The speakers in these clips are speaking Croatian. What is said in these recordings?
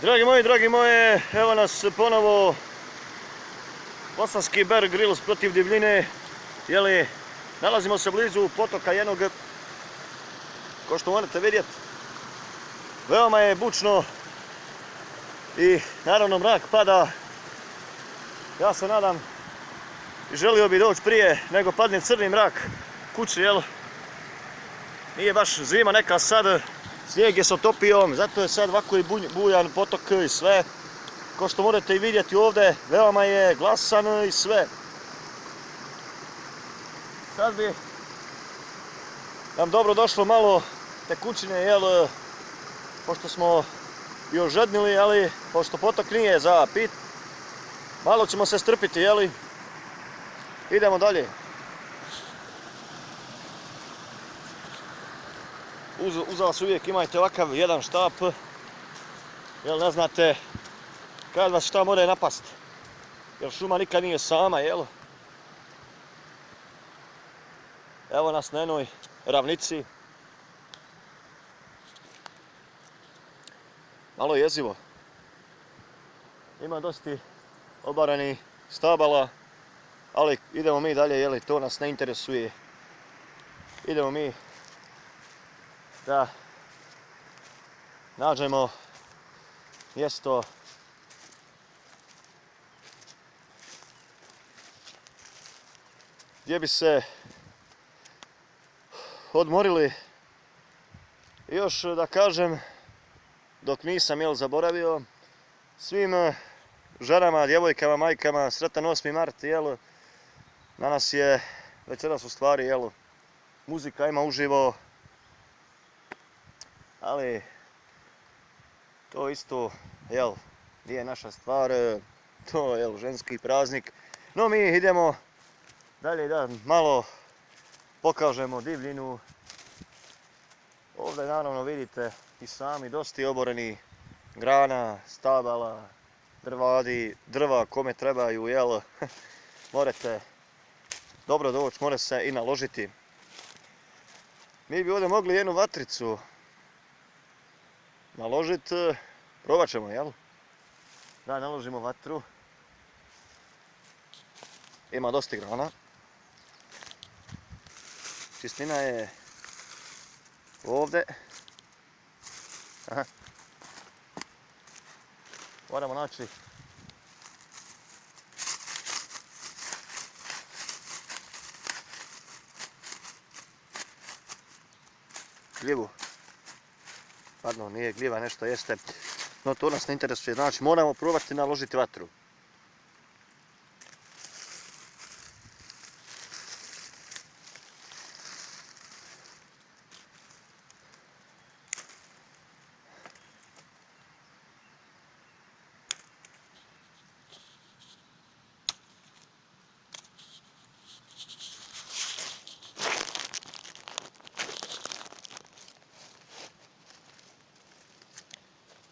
Dragi moje, evo nas ponovo Bosanski Bear Grylls protiv divljine. Jeli, nalazimo se blizu potoka jednog, kao što možete vidjeti. Veoma je bučno i naravno mrak pada. Ja se nadam i želio bi doći prije nego padne crni mrak kući, jel? Nije baš zima neka sad, snijeg je s otopijom, zato je sad ovako i bujan potok i sve. Kao što možete i vidjeti ovdje, veoma je glasan i sve. Sad bi nam dobro došlo malo tekućine, jel? Pošto smo još žednili, ali pošto potok nije za pit, malo ćemo se strpiti, jeli? Idemo dalje. Uz vas uvijek imajte ovakav jedan štap, jel ne znate kad vas šta more napast, jer šuma nikad nije sama, jel? Evo nas na jednoj ravnici. Malo jezivo. Ima dosta obaranih stabala, ali idemo mi dalje, jel, to nas ne interesuje. Idemo mi da nađemo mjesto gdje bi se odmorili. I još da kažem, dok nisam zaboravio, svim ženama, djevojkama, majkama, sretan 8. mart, jel? Danas je večeras u stvari, jel? Muzika ima uživo, ali to isto, jel, nije naša stvar, to je ženski praznik. No mi idemo dalje da malo pokažemo divljinu. Ovdje naravno vidite i sami dosta oborenih grana, stabala, drva kome trebaju, jel? Morate dobro doći, more se i naložiti. Mi bi ovdje mogli jednu vatricu naložiti, probat ćemo, jel? Da naložimo vatru. Ima dosta grana. Čistina je ovdje. Aha. Moramo naći gljivu. Pardon, nije gljiva, nešto jeste. No to nas ne interesuje. Znači moramo probati naložiti vatru.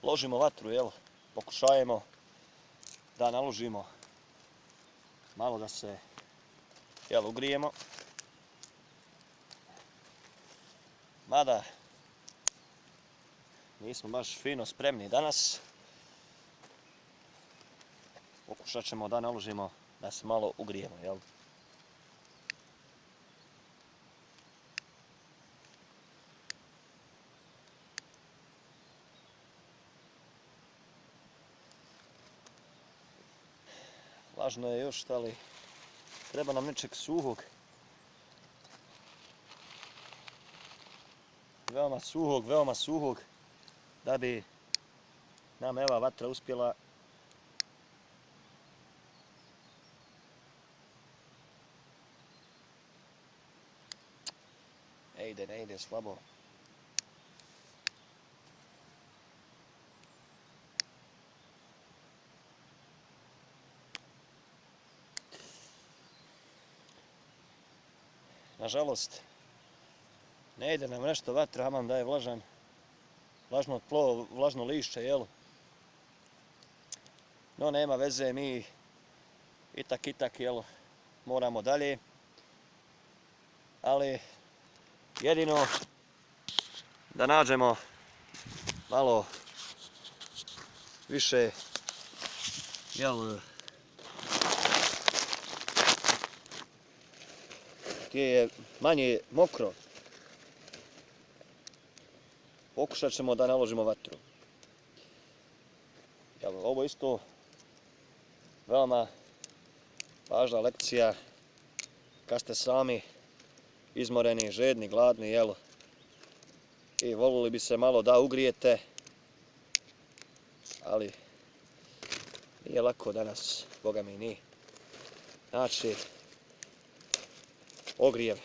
Ložimo vatru, jel? Pokušajemo da naložimo malo da se, jel, ugrijemo. Mada nismo baš fino spremni danas. Pokušat ćemo da naložimo da se malo ugrijemo, jel? Važno je još, ali treba nam nečeg suhog. Veoma suhog, da bi nam ova vatra uspjela ne ide slabo. Nažalost, ne ide nam nešto vatra, aman da je vlažno tlo, vlažno lišće, jel? No nema veze, mi itak, jel, moramo dalje. Ali jedino da nađemo malo više, gdje je manje mokro, pokušat ćemo da naložimo vatru. Ovo isto veoma važna lekcija kad ste sami izmoreni, žedni, gladni, i volili bi se malo da ugrijete, ali nije lako danas, boga mi nije. Znači, ogrijev,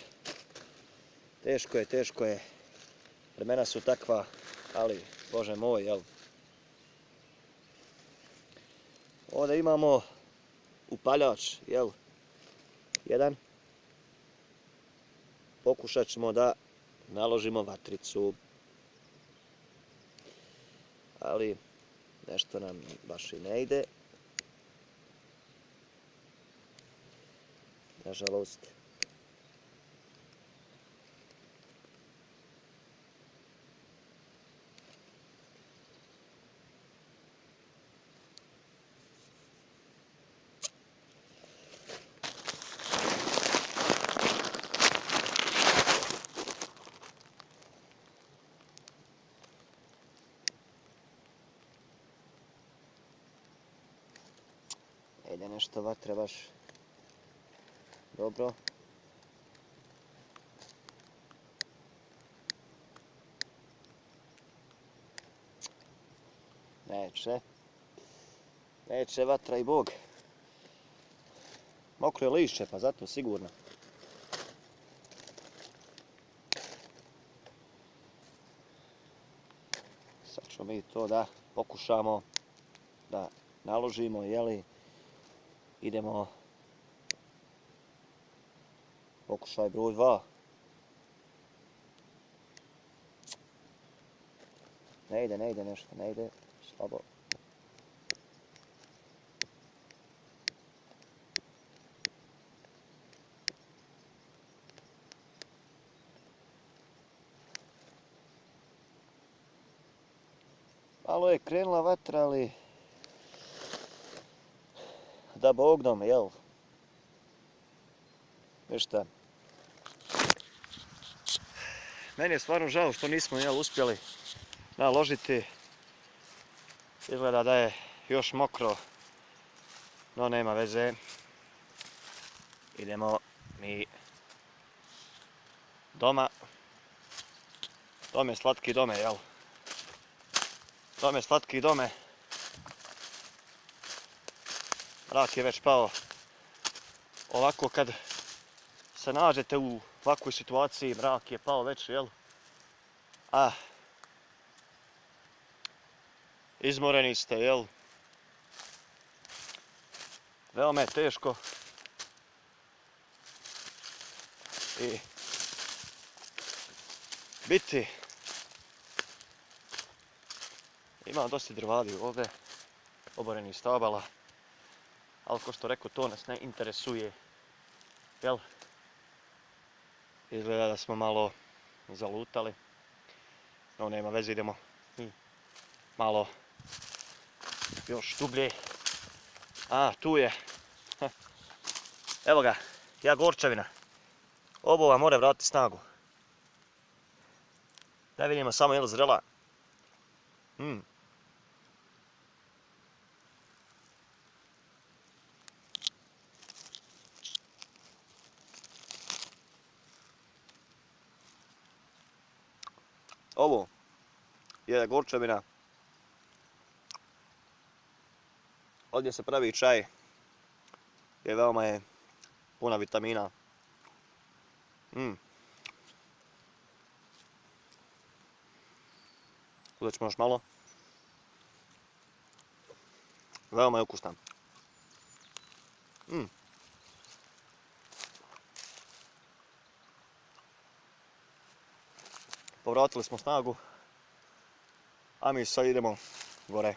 teško je, vremena su takva, ali, Bože moj, Ovdje imamo upaljač, jedan. Pokušat ćemo da naložimo vatricu, ali nešto nam baš i ne ide, nažalost. Ide nešto vatre baš dobro. Neće vatra i Bog. Mokro je lišće, pa zato sigurno. Sad ćemo mi to da pokušamo da naložimo, idemo pokušaj broj 2. Ne ide nešto, slabo. Malo je krenula vatra, ali da Bog dom, Ništa. Meni je stvarno žao što nismo uspjeli naložiti. Izgleda da je još mokro, no nema veze. Idemo mi doma. Dome, slatki dome, Dome, slatki dome. Mrak je već pao. Ovako kad se nađete u ovakvoj situaciji, mrak je pao već, A izmoreni ste, Veoma je teško. I biti. Ima dosta drvadi ovdje, oborenih stabala, ali ko što rekao, to nas ne interesuje, Izgleda da smo malo zalutali, no nema veze, idemo malo još dublje. Tu je. Evo ga, jagorčevina. Ovo vam mora vratiti snagu. Da vidimo samo zrela. Ovo je jagorčevina. Ovdje se pravi čaj, jer veoma je puna vitamina. Uzet ćemo još malo. Veoma je ukusna. Povratili smo snagu, a mi sad idemo gore.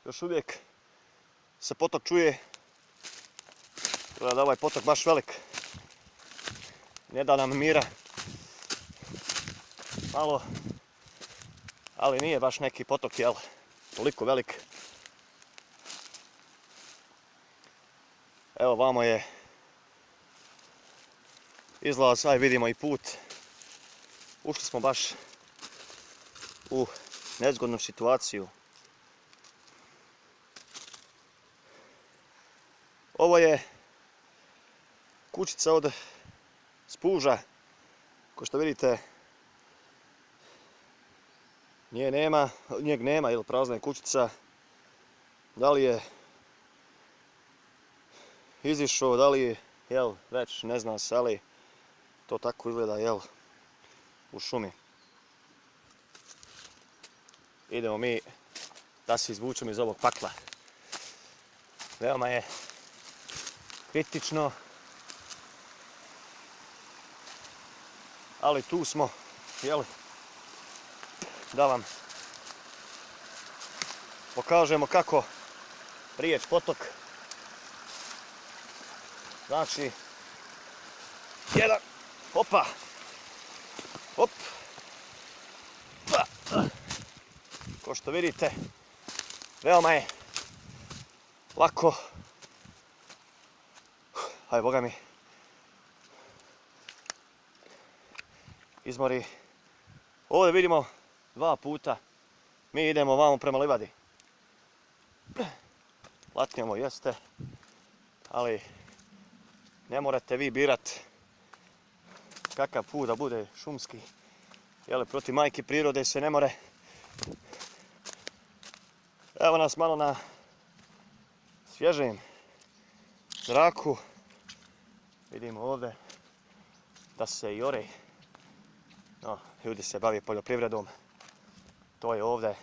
još uvijek se potok čuje. Gleda da ovaj potok baš velik. Ne da nam mira. Malo, ali nije baš neki potok, jel? Toliko velik. Evo vamo je izlaz, aj vidimo i put. Ušli smo baš u nezgodnu situaciju. Ovo je kućica od spuža. Ko što vidite, njeg nema, jer prazna je kućica. Da li je izišao, da li je, jel, već ne zna se, ali to tako izgleda, jel, u šumi. Idemo mi da se izvučemo iz ovog pakla. Veoma je kritično, ali tu smo, jel, da vam pokažemo kako prijeći potok. Znači, jedan, opa, hop, pa. Ko što vidite, veoma je lako. Aj, boga mi, izmori. Ovdje vidimo dva puta. Mi idemo vamo prema livadi. Latnjamo jeste, ali ne morate vi birat kakav put da bude šumski. Jel, protiv majke prirode se ne more. Evo nas malo na svježem zraku. Vidimo ovdje da se i ore. No, ljudi se bave poljoprivredom. To je ovdje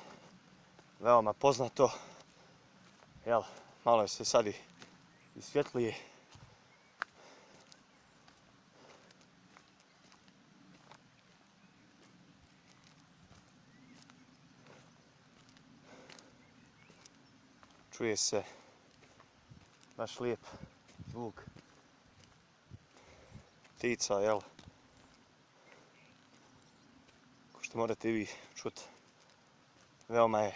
veoma poznato. Jel, malo je se sad i svjetlije. Čuje se baš lijep zvuk ptica, jel? Ko što morate i vi čuti. Veoma je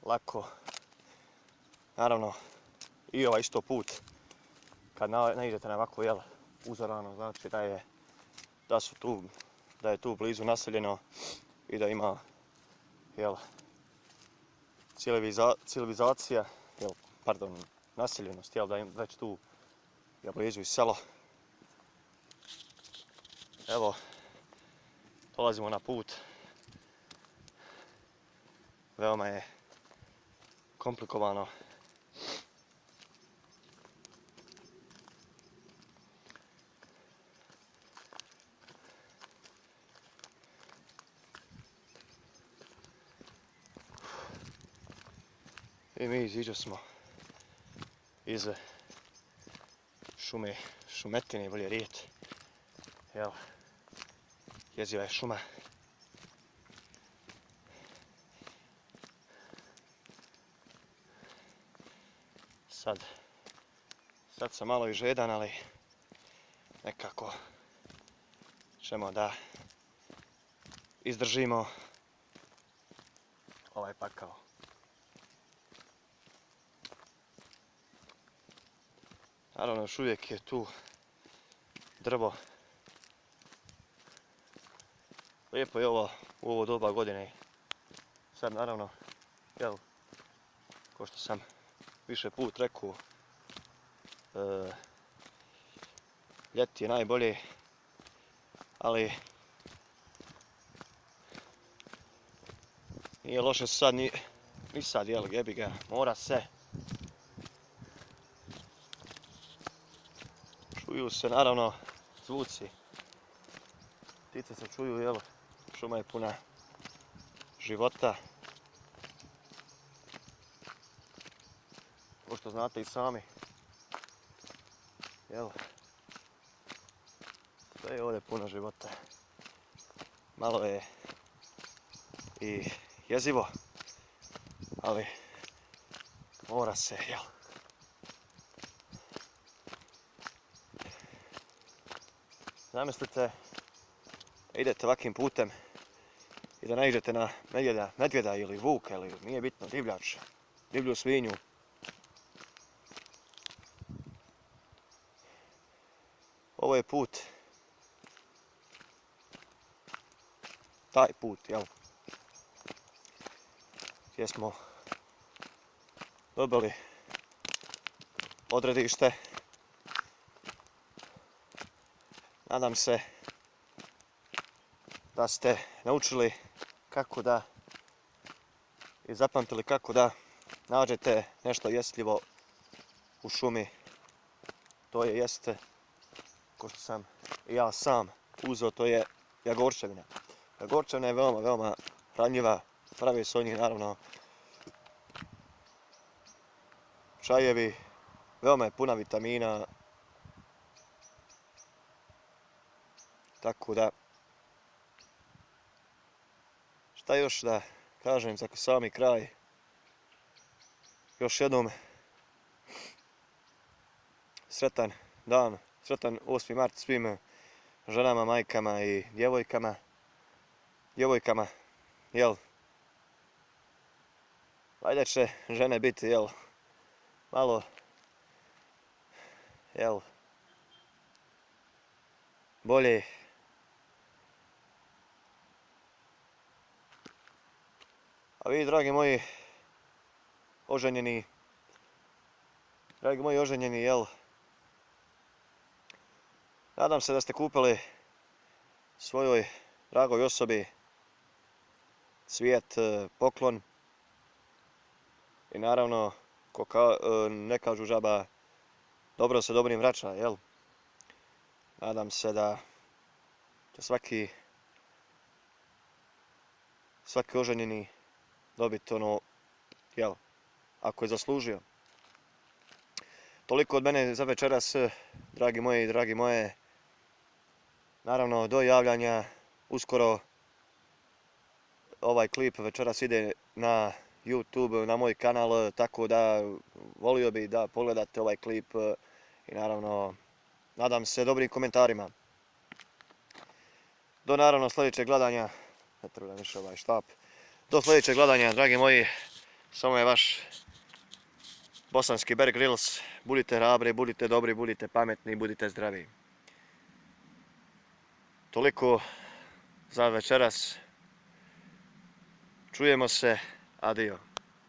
lako. Naravno, i ovaj isto put. Kad naiđete na ovako, jel, uzorano, znači da je tu blizu naseljeno i da ima, jel, civilizacija, jel, pardon, naseljenost, jel, da je već tu, jel, blizu i selo. Evo, dolazimo na put. Veoma je komplikovano. I mi iziđo smo iz šumetine, bolje riječ. Jel, jeziva je šuma. Sad sam malo i žedan, ali nekako ćemo da izdržimo ovaj pakao. Naravno, još uvijek je tu drvo. Lijepo je ovo u ovo doba godine. Sad naravno, jel, ko što sam više put rekao, ljeti je najbolje, ali nije loše sad ni sad, jel, jebi ga, mora se. Čuju se naravno zvuci. Ptice se čuju, jel, šuma je puna života. Ko što znate i sami, jel, sve je ovdje puno života. Malo je i jezivo. ali mora se, jel? Zamislite, idete ovakvim putem i da naiđete na medvjeda ili vuka ili nije bitno, divljač, divlju svinju. Ovo je put, taj put, jel? Gdje smo dobili odredište. Nadam se da ste naučili kako da i zapamtili kako da nađete nešto jestljivo u šumi. To je jeste, ko što sam i ja sam uzeo, to je jagorčevina. Jagorčevina je veoma hranljiva. Pravi se od njih naravno čajevi, veoma je puna vitamina. Tako da, šta još da kažem za sami kraj? Još jednom sretan dan, sretan 8. mart svim ženama, majkama i djevojkama, jel? Valjda će žene biti, jel, malo, jel, bolje. A vi, dragi moji oženjeni, jel, nadam se da ste kupili svojoj dragoj osobi cvijet, poklon i naravno, ne kažu žaba, dobro se dobrim vraća, jel? Nadam se da će svaki oženjeni dobiti ono, jel, ako je zaslužio. Toliko od mene za večeras, dragi moji i dragi moje. Naravno, do javljanja, uskoro ovaj klip večeras ide na YouTube, na moj kanal, tako da volio bih da pogledate ovaj klip i naravno, nadam se dobrim komentarima. Do naravno sljedećeg gledanja, ne treba više ovaj štap. Do sljedećeg gledanja, dragi moji, samo je vaš bosanski Bear Grylls. Budite hrabri, budite dobri, budite pametni, budite zdravi. Toliko za večeras. Čujemo se, adio.